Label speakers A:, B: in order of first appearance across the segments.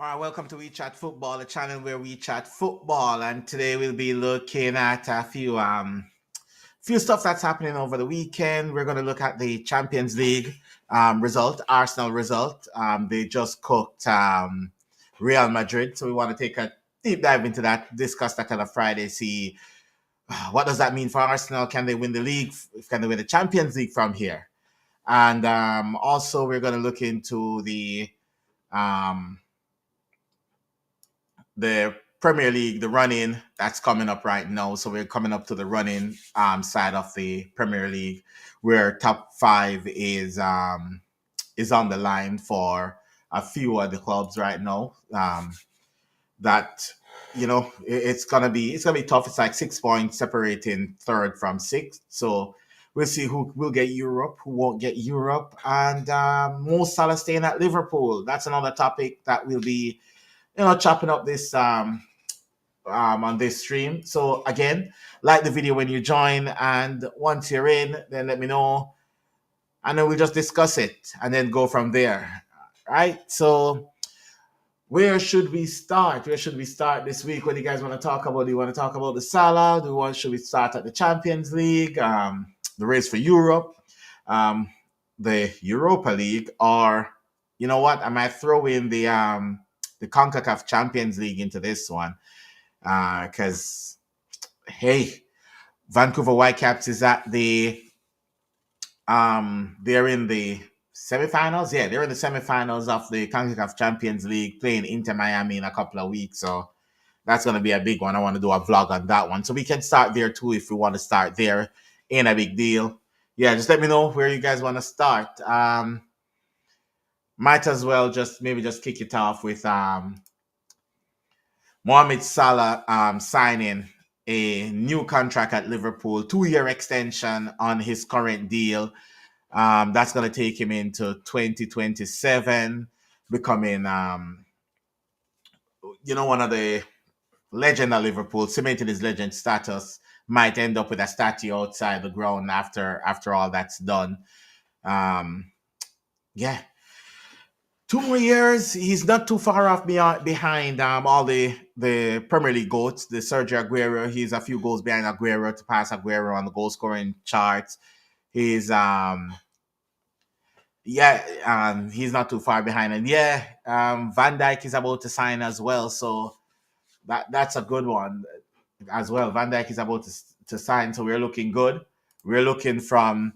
A: All right, welcome to We Chat Football, the channel where we chat football, and today we'll be looking at a few stuff that's happening over the weekend. We're going to look at the Champions League result, Arsenal result. They just cooked Real Madrid, so we want to take a deep dive into that, discuss that on a Friday, see what does that mean for Arsenal. Can they win the league? Can they win the Champions League from here? And also, we're going to look into um, the Premier League, the running that's coming up right now. So we're coming up to the running side of the Premier League, where top five is on the line for a few of the clubs right now. That it's gonna be tough. It's like 6 points separating third from sixth. So we'll see who will get Europe, who won't get Europe, and Mo Salah staying at Liverpool. That's another topic that will be chopping up this on this stream. So again, like the video when you join, and once you're in, then let me know, and then we'll just discuss it and then go from there. Right? So where should we start? Where should we start this week? What do you guys want to talk about? Do you want to talk about the Salah? Should we start at the Champions League, the race for Europe, the Europa League, or you know what? I might throw in the CONCACAF Champions League into this one because hey, Vancouver Whitecaps is at they're in the semifinals. Yeah, they're in the semifinals of the CONCACAF Champions League, playing Inter Miami in a couple of weeks. So that's going to be a big one. I want to do a vlog on that one. So we can start there too if we want to start there. Ain't a big deal. Yeah, just let me know where you guys want to start. Might as well just kick it off with Mohamed Salah signing a new contract at Liverpool, 2-year extension on his current deal. That's going to take him into 2027, becoming one of the legend of Liverpool, cementing his legend status. Might end up with a statue outside the ground after all that's done. Yeah, 2 more years. He's not too far off behind all the Premier League goats, the Sergio Aguero. He's a few goals behind Aguero to pass Aguero on the goal scoring charts. He's he's not too far behind. And Van Dijk is about to sign as well, so that's a good one as well. Van Dijk is about to sign, so we're looking good. We're looking from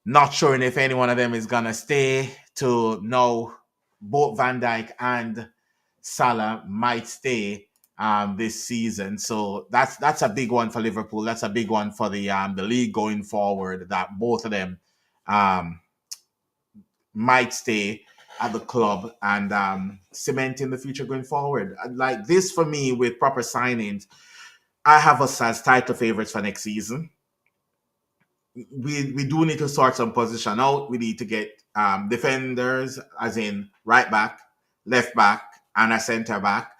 A: not sure if any one of them is gonna stay to no, both Van Dijk and Salah might stay this season. So that's a big one for Liverpool. That's a big one for the league going forward. That both of them might stay at the club and cementing the future going forward. Like this for me with proper signings, I have us as title favorites for next season. We do need to sort some position out. We need to get defenders, as in right back, left back, and a centre back.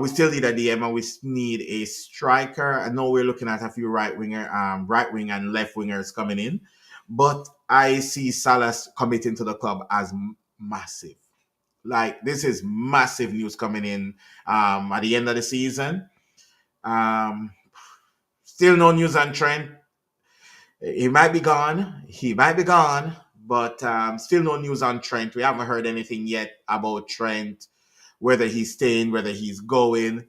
A: We still need a DM and we need a striker. I know we're looking at a few right wing and left wingers coming in, but I see Salah committing to the club as massive. Like this is massive news coming in at the end of the season. Still no news on Trent. He might be gone. But still no news on Trent. We haven't heard anything yet about Trent, whether he's staying, whether he's going.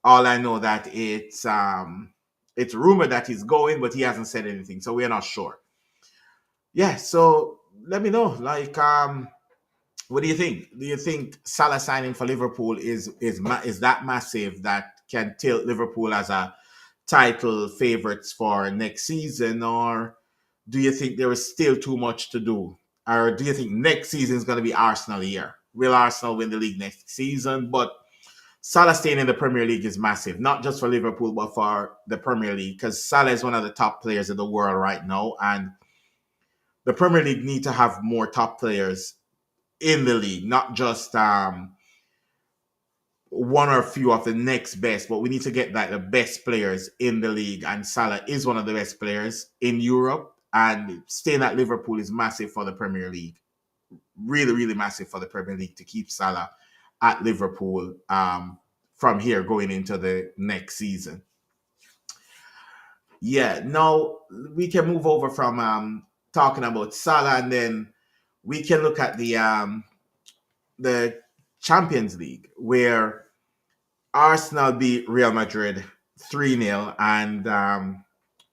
A: All I know that it's rumored that he's going, but he hasn't said anything, so we're not sure. Yeah, so let me know. Like, what do you think? Do you think Salah signing for Liverpool is that massive that can tilt Liverpool as a title favorites for next season, or do you think there is still too much to do? Or do you think next season is going to be Arsenal year? Will Arsenal win the league next season? But Salah staying in the Premier League is massive, not just for Liverpool, but for the Premier League, because Salah is one of the top players in the world right now, and the Premier League need to have more top players in the league, not just one or a few of the next best, but we need to get like the best players in the league. And Salah is one of the best players in Europe. And staying at Liverpool is massive for the Premier League. Really, really massive for the Premier League to keep Salah at Liverpool from here going into the next season. Yeah, now we can move over from talking about Salah, and then we can look at the Champions League, where Arsenal beat Real Madrid 3-0. And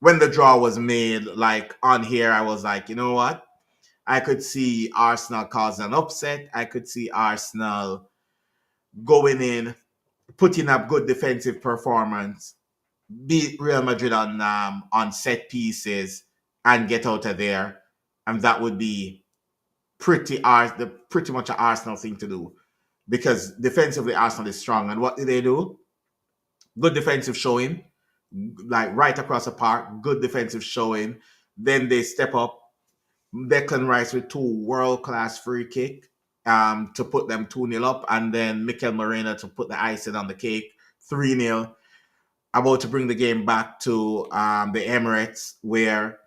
A: when the draw was made, like on here, I was like, you know what? I could see Arsenal cause an upset. I could see Arsenal going in, putting up good defensive performance, beat Real Madrid on set pieces, and get out of there. And that would be pretty much an Arsenal thing to do, because defensively Arsenal is strong. And what do they do? Good defensive showing, like right across the park. Good defensive showing. Then they step up. Declan Rice with two world class free kick to put them 2-0 up, and then Mikel Moreno to put the icing on the cake, 3-0. About to bring the game back to the Emirates, where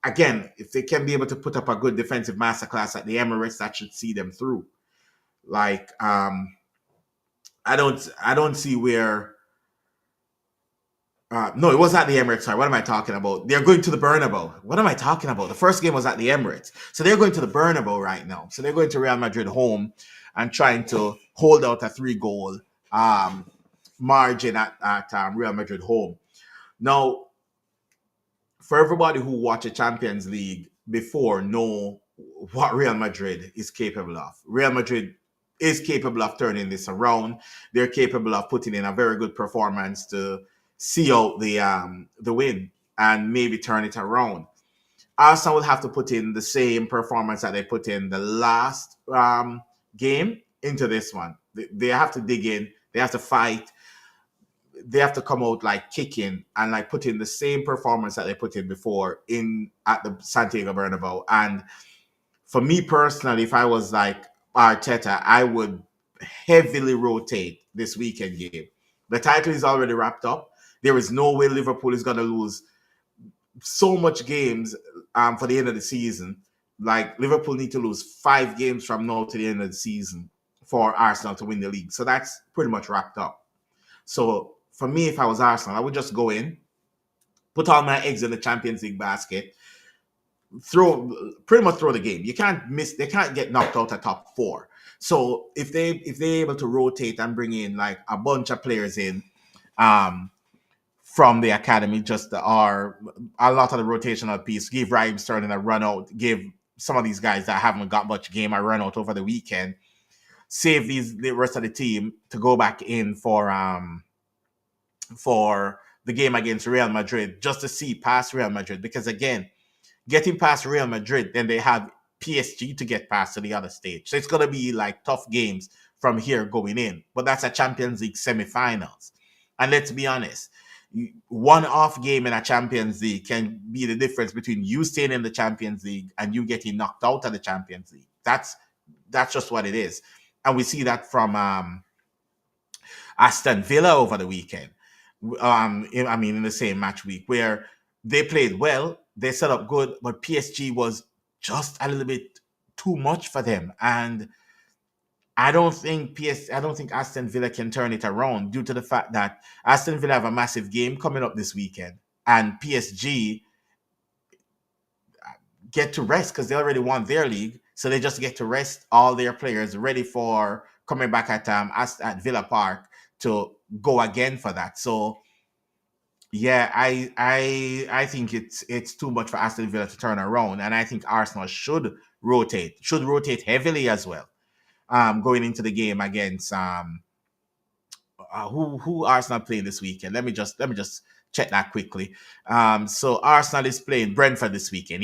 A: again, if they can be able to put up a good defensive masterclass at the Emirates, that should see them through. Like I don't see where. No, it was at the Emirates. Sorry, what am I talking about? They're going to the Bernabeu. What am I talking about? The first game was at the Emirates, so they're going to the Bernabeu right now. So they're going to Real Madrid home and trying to hold out a 3-goal margin at Real Madrid home. Now, for everybody who watched the Champions League before, know what Real Madrid is capable of. Real Madrid is capable of turning this around. They're capable of putting in a very good performance to see out the win and maybe turn it around. Arsenal will have to put in the same performance that they put in the last game into this one. They have to dig in. They have to fight. They have to come out like kicking and like put in the same performance that they put in before in at the Santiago Bernabeu. And for me personally, if I was like Arteta, I would heavily rotate this weekend game. The title is already wrapped up. There is no way Liverpool is going to lose so much games for the end of the season. Like Liverpool need to lose 5 games from now to the end of the season for Arsenal to win the league. So that's pretty much wrapped up. So for me, if I was Arsenal, I would just go in, put all my eggs in the Champions League basket, pretty much throw the game. You can't miss. They can't get knocked out at top 4. So if they're able to rotate and bring in like a bunch of players in, from the academy, just are a lot of the rotational piece. Give Raheem Sterling a run out. Give some of these guys that haven't got much game a run out over the weekend. Save the rest of the team to go back in for the game against Real Madrid, just to see past Real Madrid. Because again, getting past Real Madrid, then they have PSG to get past to the other stage. So it's gonna be like tough games from here going in. But that's a Champions League semifinals. And let's be honest, one off game in a Champions League can be the difference between you staying in the Champions League and you getting knocked out of the Champions League. That's just what it is. And we see that from Aston Villa over the weekend. In the same match week, where they played well, they set up good, but PSG was just a little bit too much for them. And I don't think Aston Villa can turn it around, due to the fact that Aston Villa have a massive game coming up this weekend, and PSG get to rest because they already won their league, so they just get to rest all their players, ready for coming back at Villa Park to go again for that. So yeah, I think it's too much for Aston Villa to turn around, and I think Arsenal should rotate heavily as well. Going into the game against who Arsenal playing this weekend. Let me just check that quickly. So Arsenal is playing Brentford this weekend.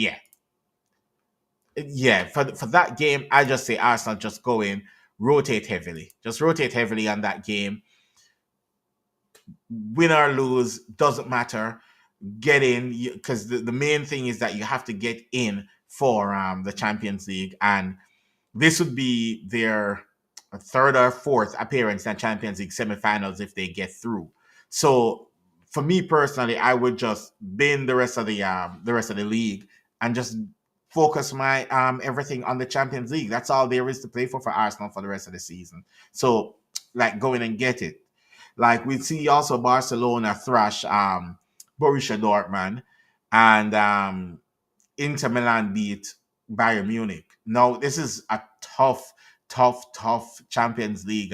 A: Yeah. For that game, I just say Arsenal just go in, rotate heavily. Just rotate heavily on that game. Win or lose doesn't matter. Get in, because the main thing is that you have to get in for the Champions League, and this would be their third or fourth appearance in Champions League semifinals if they get through. So for me personally, I would just bin the rest of the league and just focus my everything on the Champions League. That's all there is to play for Arsenal for the rest of the season. So like go in and get it. Like we see also Barcelona thrash Borussia Dortmund, and Inter Milan beat Bayern Munich. Now this is a tough Champions League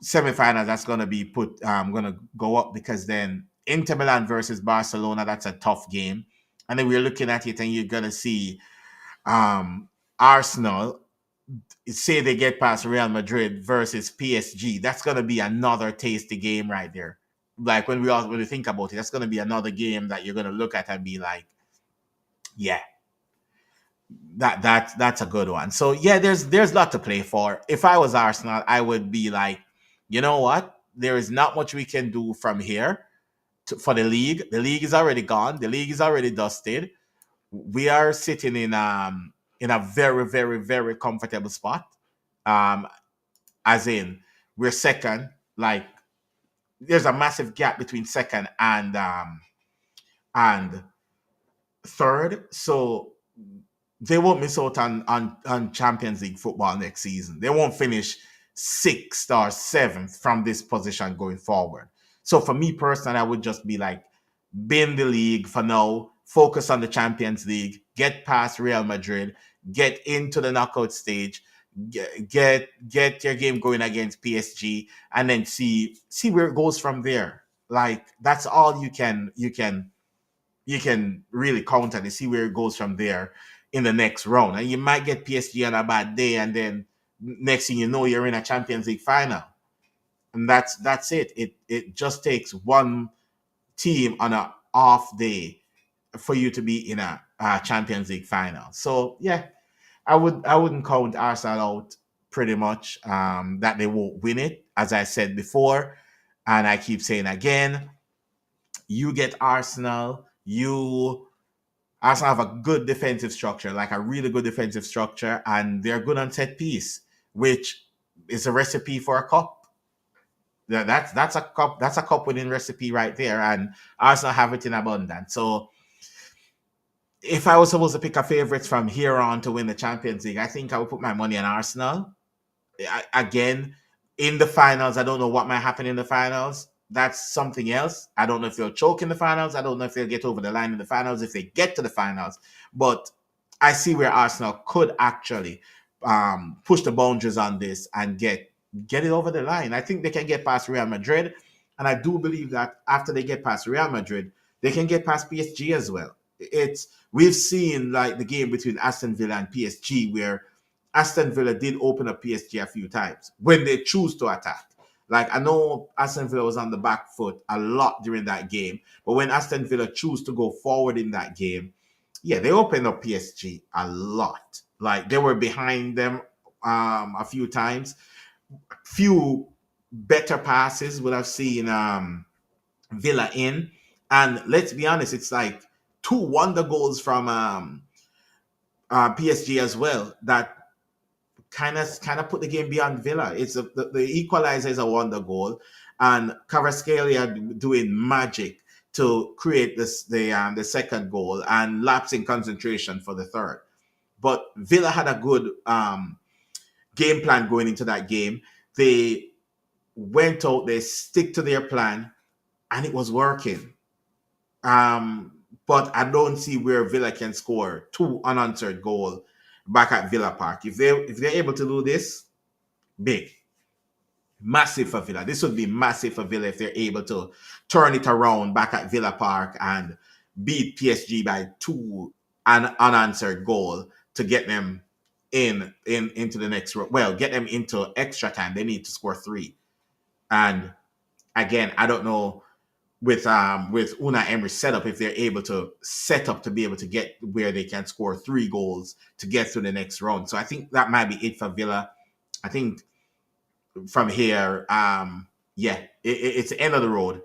A: semifinals that's going to be going to go up, because then Inter Milan versus Barcelona, that's a tough game. And then we're looking at it and you're going to see Arsenal, say they get past Real Madrid versus PSG. That's going to be another tasty game right there. Like when we think about it, that's going to be another game that you're going to look at and be like, yeah, that's a good one. So yeah, there's a lot to play for. If I was Arsenal, I would be like, you know what? There is not much we can do from here for the league. The league is already gone. The league is already dusted. We are sitting in a very, very, very comfortable spot. Um, as in we're second. Like there's a massive gap between second and third. So they won't miss out on Champions League football next season. They won't finish sixth or seventh from this position going forward. So for me personally, I would just be like, bin the league for now, focus on the Champions League, get past Real Madrid, get into the knockout stage, get your game going against PSG, and then see where it goes from there. Like that's all you can really count on and see where it goes from there in the next round. And you might get PSG on a bad day, and then next thing you know, you're in a Champions League final. And that's it. It just takes one team on an off day for you to be in a Champions League final. So yeah, I wouldn't count Arsenal out pretty much, that they won't win it. As I said before, and I keep saying again, you get Arsenal have a good defensive structure, like a really good defensive structure, and they're good on set piece, which is a recipe for a cup. That's a cup. That's a cup winning recipe right there, and Arsenal have it in abundance. So, if I was supposed to pick a favorites from here on to win the Champions League, I think I would put my money on Arsenal. Again, in the finals, I don't know what might happen in the finals. That's something else. I don't know if they'll choke in the finals. I don't know if they'll get over the line in the finals, if they get to the finals. But I see where Arsenal could actually push the boundaries on this and get it over the line. I think they can get past Real Madrid. And I do believe that after they get past Real Madrid, they can get past PSG as well. We've seen like the game between Aston Villa and PSG, where Aston Villa did open up PSG a few times when they choose to attack. Like I know Aston Villa was on the back foot a lot during that game, but when Aston Villa choose to go forward in that game, yeah, they opened up PSG a lot. Like they were behind them a few times. Few better passes would have seen Villa in, and let's be honest, it's like two wonder goals from PSG as well that kind of put the game beyond Villa. The equalizer is a wonder goal, and Kvaratskhelia doing magic to create the second goal and lapsing concentration for the third. But Villa had a good game plan going into that game. They went out, they stick to their plan, and it was working. But I don't see where Villa can score two unanswered goals back at Villa Park. If they're able to do this, big, massive for Villa. This would be massive for Villa if they're able to turn it around back at Villa Park and beat PSG by two unanswered goal to get them into the next round. Well, get them into extra time. They need to score three. And again, I don't know with Unai Emery's setup, if they're able to set up to be able to get where they can score three goals to get to the next round. So I think that might be it for Villa. I think from here, it's the end of the road,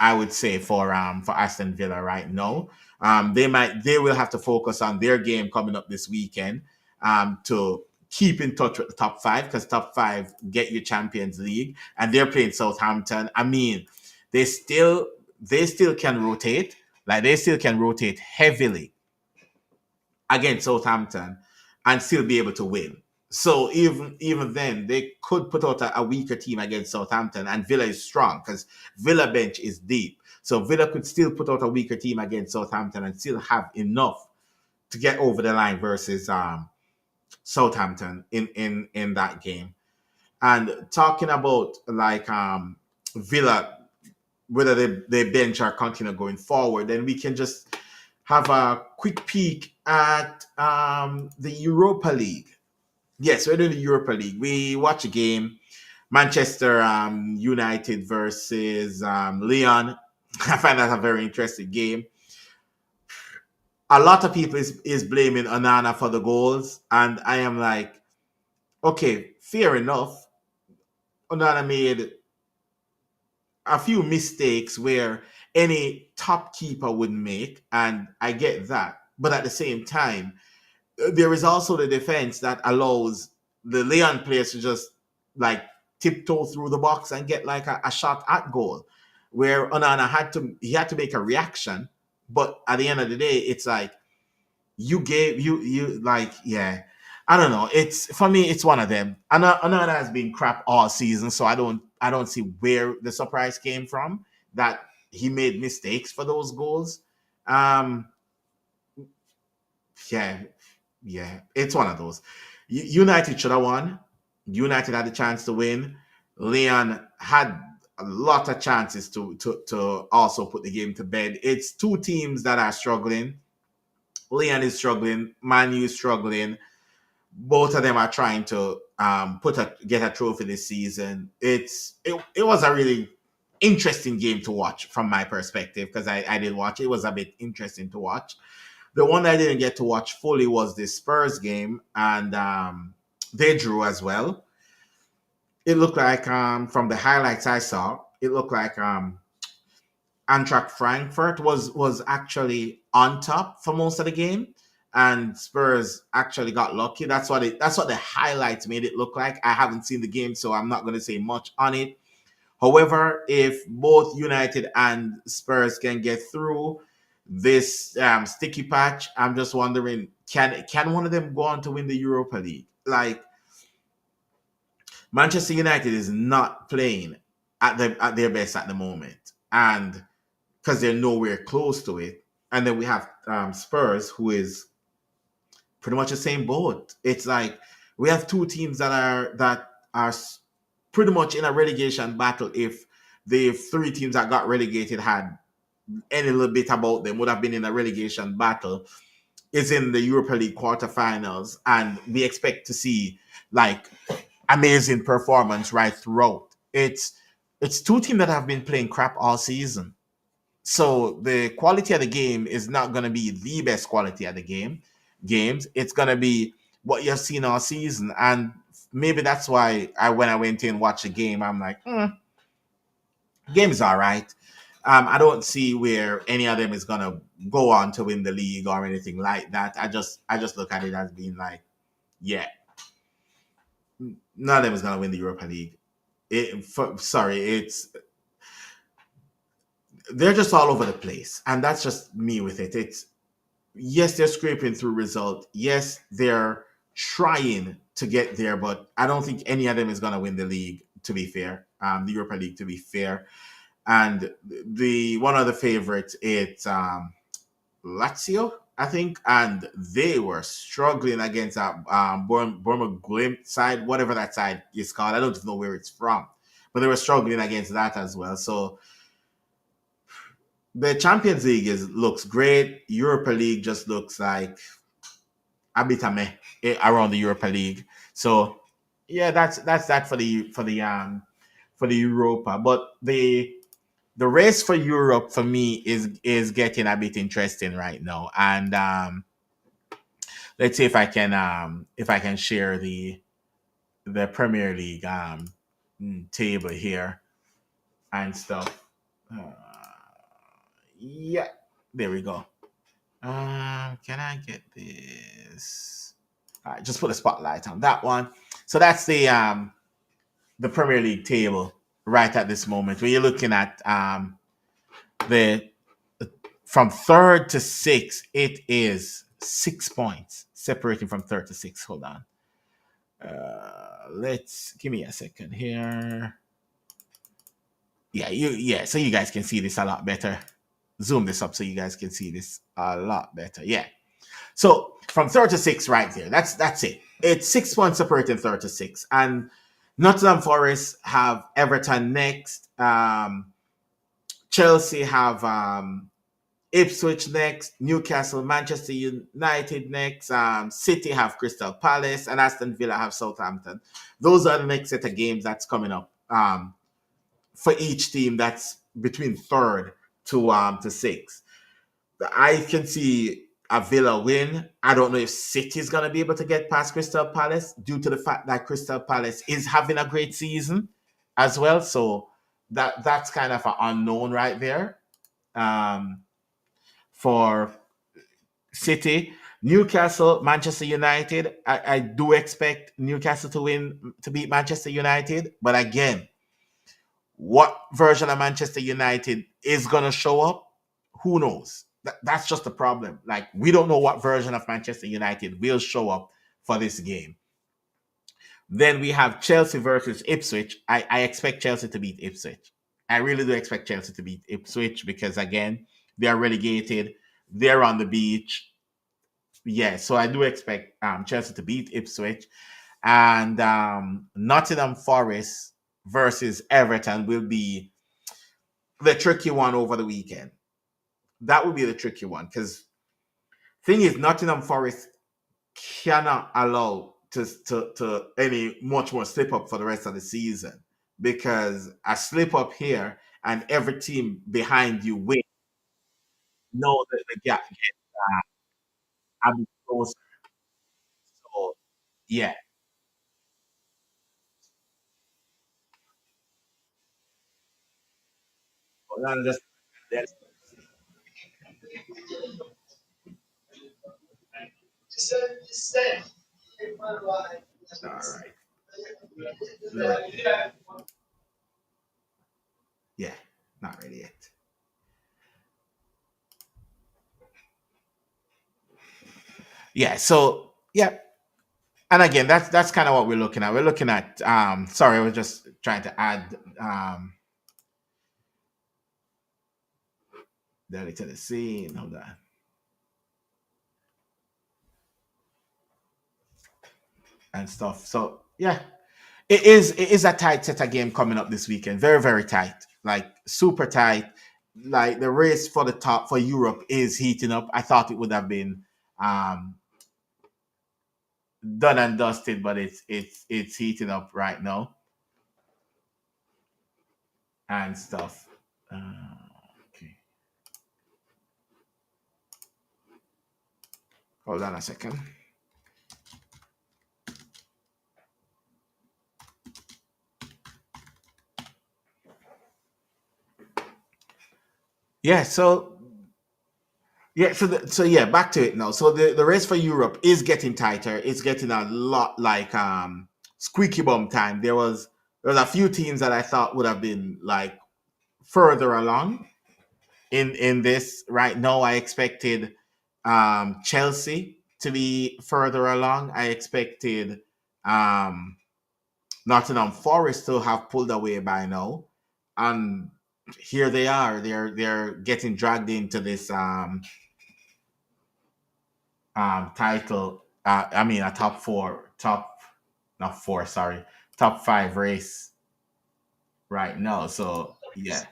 A: I would say, for Aston Villa right now. They will have to focus on their game coming up this weekend to keep in touch with the top five, because top five get you Champions League, and they're playing Southampton. I mean, they still can rotate. Like they still can rotate heavily. against Southampton and still be able to win. So even then, they could put out a weaker team against Southampton, and Villa is strong because Villa bench is deep. So Villa could still put out a weaker team against Southampton and still have enough to get over the line versus Southampton in that game. And talking about like Villa, whether they bench or continue going forward, then we can just have a quick peek at the Europa League. Yes, we're doing the Europa League. We watch a game, Manchester United versus Lyon. I find that a very interesting game. A lot of people is blaming Onana for the goals, and I am like, okay, fair enough. Onana made a few mistakes where any top keeper would make, and I get that. But at the same time, there is also the defense that allows the Lyon players to just like tiptoe through the box and get like a shot at goal. Where Onana had to make a reaction, but at the end of the day, it's like you like, yeah. I don't know. It's for me, it's one of them. Onana has been crap all season, so I don't see where the surprise came from that he made mistakes for those goals. Um, yeah, yeah, it's one of those. United should have won. United had the chance to win. Leon had a lot of chances to also put the game to bed. It's two teams that are struggling. Leon is struggling. Manu is struggling. Both of them are trying to get a trophy this season. It was a really interesting game to watch from my perspective because I did watch it. It was a bit interesting to watch. The one I didn't get to watch fully was the Spurs game, and they drew as well. It looked like from the highlights I saw, it looked like Eintracht Frankfurt was actually on top for most of the game, and Spurs actually got lucky. That's what the highlights made it look like. I haven't seen the game, so I'm not going to say much on it. However, if both United and Spurs can get through this sticky patch, I'm just wondering, can one of them go on to win the Europa League? Like Manchester United is not playing at their best at the moment, and because they're nowhere close to it. And then we have Spurs, who is pretty much the same boat. It's like we have two teams that are pretty much in a relegation battle. If the three teams that got relegated had any little bit about them, would have been in a relegation battle. Is in the Europa League quarterfinals, and we expect to see like amazing performance right throughout. It's two teams that have been playing crap all season, so the quality of the game is not going to be the best quality of the games. It's going to be what you've seen all season, and maybe that's why when I went in and watched the game, I'm like, game is all right. I don't see where any of them is going to go on to win the league or anything like that. I just look at it as being like, yeah, none of them is going to win the Europa League. It's they're just all over the place, and that's just me with it. It's yes, they're scraping through result. Yes, they're trying to get there, but I don't think any of them is going to win the league. To be fair, the Europa League. To be fair, and the one of the favorites, it's Lazio, I think, and they were struggling against that Bournemouth side, whatever that side is called. I don't know where it's from, but they were struggling against that as well. So the Champions League looks great. Europa League just looks like a bit of meh around the Europa League. So yeah, that's that for the Europa. But the race for Europe for me is getting a bit interesting right now. And let's see if I can share the Premier League table here and stuff. Yeah, there we go. Can I get this? All right, just put a spotlight on that one. So that's the Premier League table right at this moment. Where you're looking at the from third to sixth, it is 6 points separating from third to six. Hold on. Let's give me a second here. Yeah, so you guys can see this a lot better. Zoom this up so you guys can see this a lot better. Yeah. So from third to six, right there. That's it. It's 6 points separating third to six. And Nottingham Forest have Everton next. Chelsea have Ipswich next, Newcastle, Manchester United next, City have Crystal Palace, and Aston Villa have Southampton. Those are the next set of games that's coming up for each team that's between third to six. I can see a Villa win. I don't know if City is going to be able to get past Crystal Palace due to the fact that Crystal Palace is having a great season as well. So that's kind of an unknown right there. For City, Newcastle, Manchester United. I do expect Newcastle to win to beat Manchester United, but again, what version of Manchester United is gonna show up? Who knows? That's just the problem. Like we don't know what version of Manchester United will show up for this game. Then we have Chelsea versus Ipswich. I expect Chelsea to beat Ipswich. I really do expect Chelsea to beat Ipswich because again, they are relegated. They're on the beach. Yeah, so I do expect Chelsea to beat Ipswich. And Nottingham Forest versus Everton will be the tricky one over the weekend. That would be the tricky one because thing is, Nottingham Forest cannot allow to any much more slip up for the rest of the season because a slip up here and every team behind you win. Know that the gap gets a bit closer. So yeah, well, that's all right. No, yeah, not really yet. Yeah, so yeah, and again, that's kind of what we're looking at. We're looking at sorry, I was just trying to add Delhi to the scene. Hold on. And stuff. So yeah, it is a tight set of game coming up this weekend. Very, very tight. Like super tight. Like the race for the top for Europe is heating up. I thought it would have been um done and dusted, but it's heating up right now and stuff. Okay. Hold on a second. Yeah, so yeah, so yeah, back to it now. So the race for Europe is getting tighter. It's getting a lot like squeaky bum time. There was a few teams that I thought would have been like further along in this. Right now, I expected Chelsea to be further along. I expected um Nottingham Forest to have pulled away by now, and here they are. They're getting dragged into this title. I mean, a top four, top not four, sorry, top five race right now. So yeah,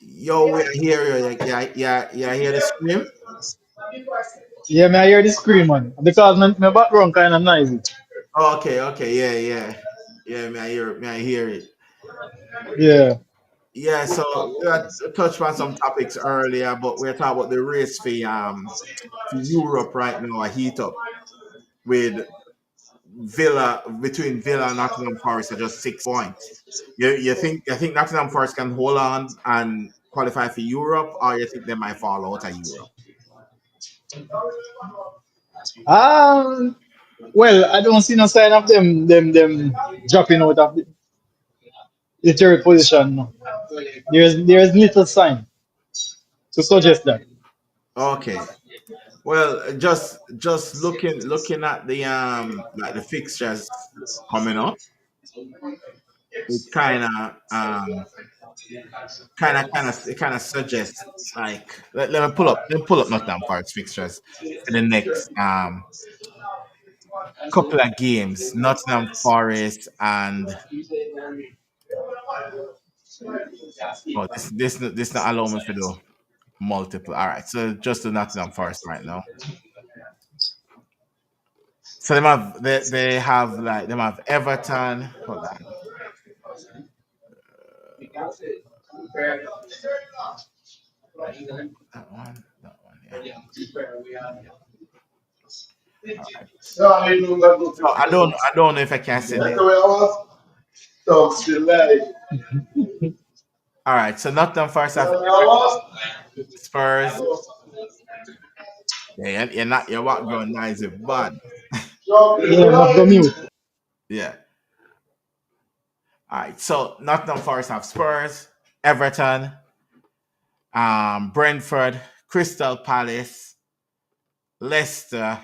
A: yo, we are here. Yeah, yeah, yeah. Hear the scream?
B: Yeah, me I hear the scream, man. Because my background kind of noisy.
A: Oh, okay, okay, yeah, yeah, yeah. May I hear it? May I hear it?
B: Yeah.
A: Yeah. So we had touched on some topics earlier, but we're talking about the race for Europe right now. A heat up with Villa between Villa and Nottingham Forest are just 6 points. You think Nottingham Forest can hold on and qualify for Europe, or you think they might fall out of Europe?
B: Um. Well, I don't see no sign of them dropping out of the third position. No. There's little sign. to suggest that.
A: Okay. Well, just looking at the like the fixtures coming up, it kind of suggests like let me pull up Nottingham Forest fixtures for the next couple of games. Nottingham Forest and oh this not allow me for the multiple. All right, so just the Nottingham Forest right now. So they have Everton. Hold on, that one, yeah. All right. So I don't know if I can say this. All right, so Nottingham Forest have Spurs. Yeah, you're not you're what going nice with bad.
B: Yeah, not the mute.
A: Yeah. All right. So Nottingham Forest have Spurs, Everton, Brentford, Crystal Palace, Leicester,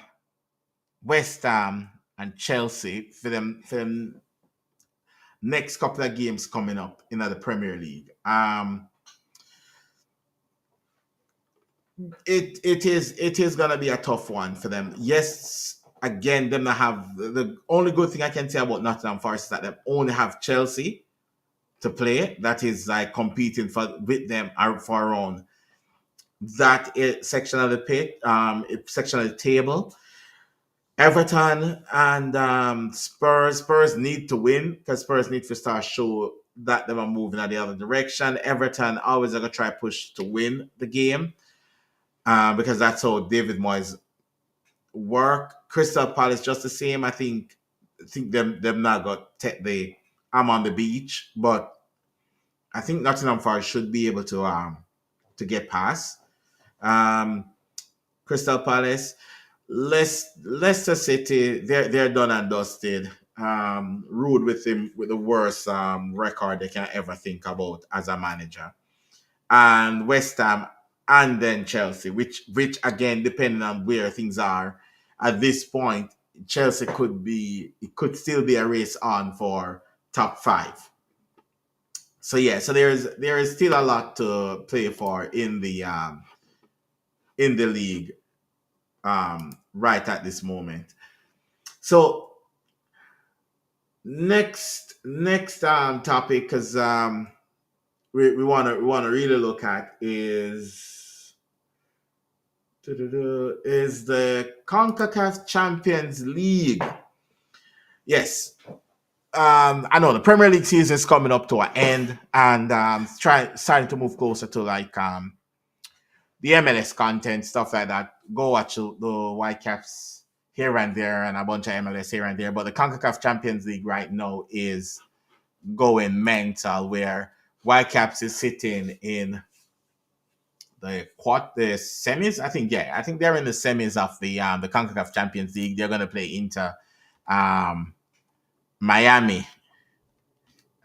A: West Ham, and Chelsea for them next couple of games coming up in the Premier League. It is gonna be a tough one for them. Yes, again, them not have the only good thing I can say about Nottingham Forest is that they only have Chelsea to play. That is like competing for with them for around section of the section of the table. Everton and Spurs need to win because Spurs need to start show that they are moving in the other direction. Everton always are gonna try push to win the game because that's how David Moyes work. Crystal Palace just the same. I think them not got the I'm on the beach, but I think Nottingham Forest should be able to get past. Um, Crystal Palace, Leicester City, they're done and dusted. Rude with him with the worst record they can ever think about as a manager, and West Ham, and then Chelsea, which again, depending on where things are at this point, Chelsea it could still be a race on for top five. So yeah, so there is still a lot to play for in the league right at this moment. So next topic because we want to really look at is the CONCACAF Champions League. Yes, I know the Premier League season is coming up to an end, and starting to move closer to like the MLS content, stuff like that. Go watch the Whitecaps here and there and a bunch of MLS here and there. But the CONCACAF Champions League right now is going mental, where Whitecaps is sitting in the semis. I think they're in the semis of the CONCACAF Champions League. They're gonna play Inter um, Miami.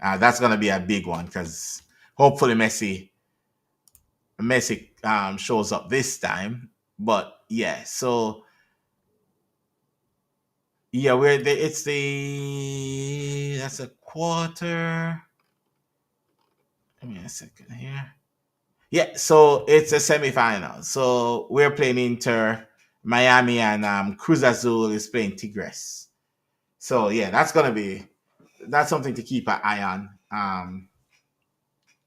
A: That's gonna be a big one because hopefully Messi shows up this time. But yeah, so yeah, it's the that's a quarter. Give me a second here. Yeah, so it's a semifinal. So we're playing Inter Miami, and Cruz Azul is playing Tigres. So yeah, that's something to keep an eye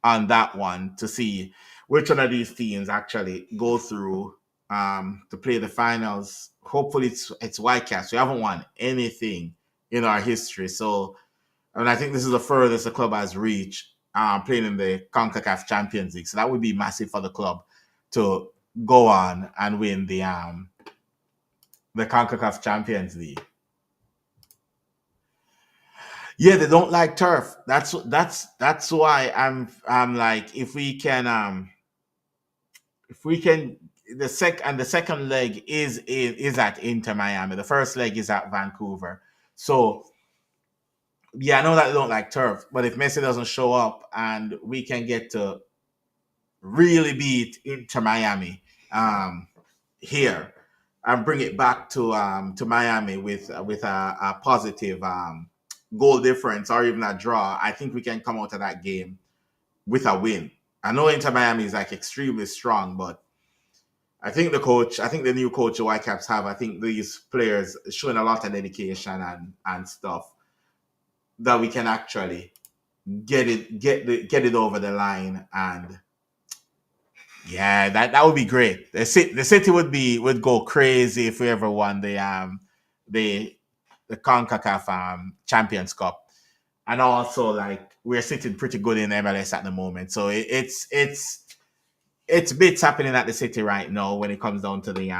A: on that one to see which one of these teams actually go through to play the finals. Hopefully, it's Whitecaps. We haven't won anything in our history, so I think this is the furthest the club has reached playing in the CONCACAF Champions League. So that would be massive for the club to go on and win the CONCACAF Champions League. Yeah, they don't like turf. That's why I'm like if we can the second leg is at Inter Miami. The first leg is at Vancouver. So yeah, I know that they don't like turf, but if Messi doesn't show up and we can get to really beat Inter Miami here and bring it back to Miami with a positive goal difference or even a draw, I think we can come out of that game with a win. I know Inter Miami is like extremely strong, but I think the new coach the Whitecaps have, I think these players showing a lot of dedication and stuff that we can actually get it over the line. And yeah, that would be great. The city would go crazy if we ever won the the CONCACAF Champions Cup. And also, like, we're sitting pretty good in MLS at the moment, so it's bits happening at the city right now when it comes down to the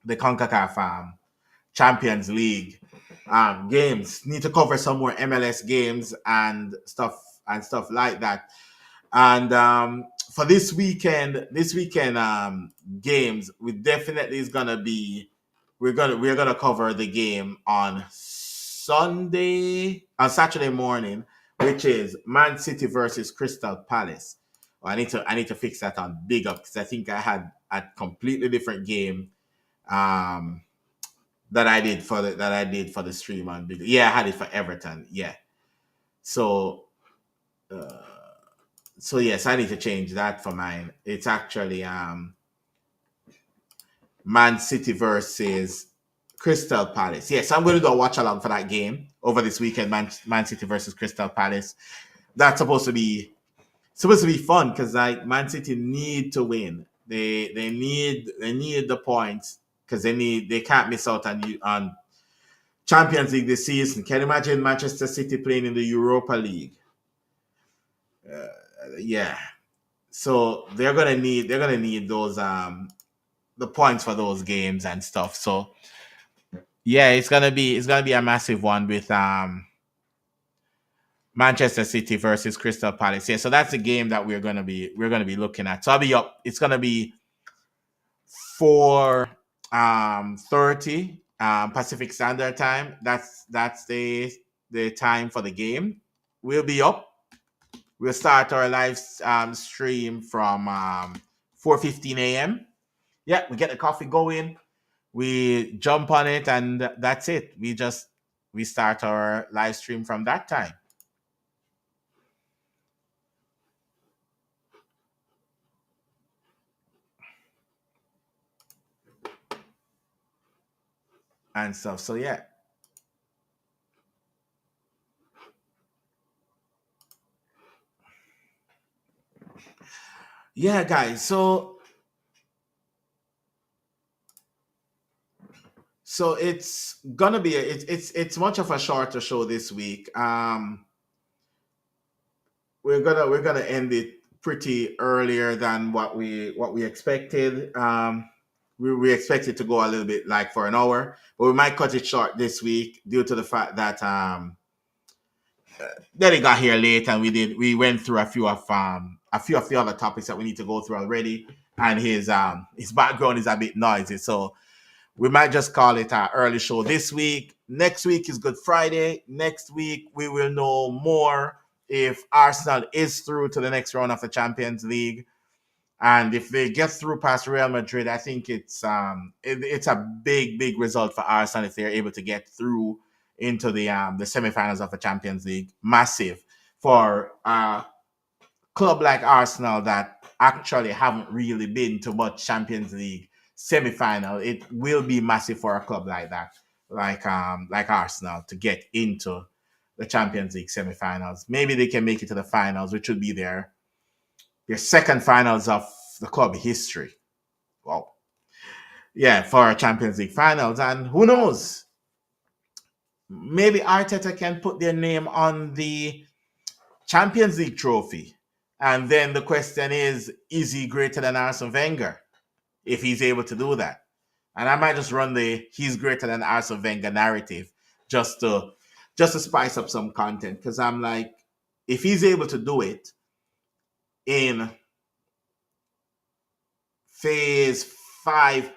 A: CONCACAF Champions League games. Need to cover some more MLS games and stuff like that. And for this weekend games, we definitely is gonna be we're gonna cover the game on Saturday morning, which is Man City versus Crystal Palace. Oh, I need to fix that on Big Up because I think I had a completely different game um that I did for the stream on Big. Yeah, I had it for Everton. Yeah. So uh, so yes, I need to change that for mine. It's actually Man City versus Crystal Palace. Yes, I'm going to go watch along for that game over this weekend. Man City versus Crystal Palace. That's supposed to be fun because like Man City need to win. They need the points because they can't miss out on Champions League this season. Can you imagine Manchester City playing in the Europa League? Yeah. So they're gonna need those the points for those games and stuff. So yeah, it's gonna be a massive one with Manchester City versus Crystal Palace. Yeah, so that's the game that we're gonna be looking at. So I'll be up. It's gonna be 4:30 Pacific Standard Time. That's the time for the game. We'll be up. We'll start our live stream from 4:15 a.m. Yeah, we get the coffee going. We jump on it, and that's it. We start our live stream from that time and stuff. So yeah, guys. So it's gonna be it's much of a shorter show this week. We're gonna end it pretty earlier than what we expected. We expected to go a little bit like for an hour, but we might cut it short this week due to the fact that then it got here late and we went through a few of the other topics that we need to go through already, and his background is a bit noisy, so we might just call it an early show this week. Next week is Good Friday. Next week we will know more if Arsenal is through to the next round of the Champions League. And if they get through past Real Madrid, I think it's a big result for Arsenal if they're able to get through into the semifinals of the Champions League. Massive for a club like Arsenal that actually haven't really been to much Champions League semifinal. It will be massive for a club like that, like Arsenal, to get into the Champions League semifinals. Maybe they can make it to the finals, which would be their second finals of the club history. Wow. Yeah, for Champions League finals. And who knows? Maybe Arteta can put their name on the Champions League trophy. And then the question is he greater than Arsene Wenger if he's able to do that? And I might just run the he's greater than Arsene Wenger narrative just to just to spice up some content. Because I'm like, if he's able to do it in phase five,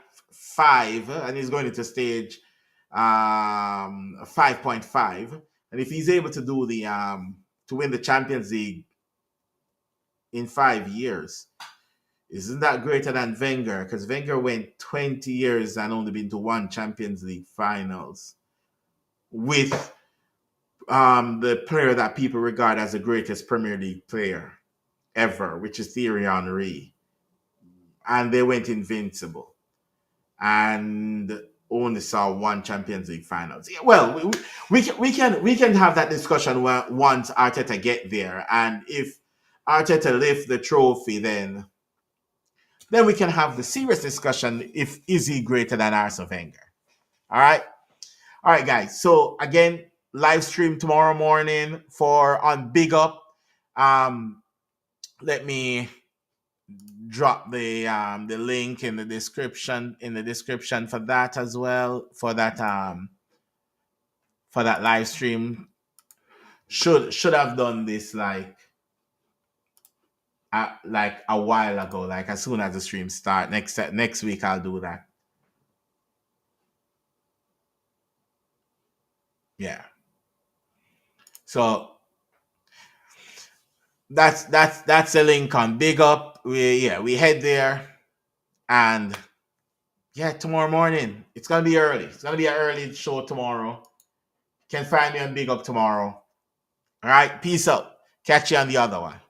A: and he's going into stage 5.5, and if he's able to do the to win the Champions League in 5 years. Isn't that greater than Wenger? Because Wenger went 20 years and only been to one Champions League finals with the player that people regard as the greatest Premier League player ever, which is Thierry Henry. And they went invincible and only saw one Champions League finals. Yeah, well, we can have that discussion once Arteta get there, and if Arteta lift the trophy, then we can have the serious discussion if is he greater than Arsene Wenger. All right, guys. So again, live stream tomorrow morning for on Big Up. Um, let me drop the link in the description for that as well, for that live stream. Should have done this like a while ago, like as soon as the stream start next week. I'll do that. Yeah. So that's the link on Big Up. We head there, and yeah, tomorrow morning it's gonna be early. It's gonna be an early show tomorrow. You can find me on Big Up tomorrow. All right, peace out. Catch you on the other one.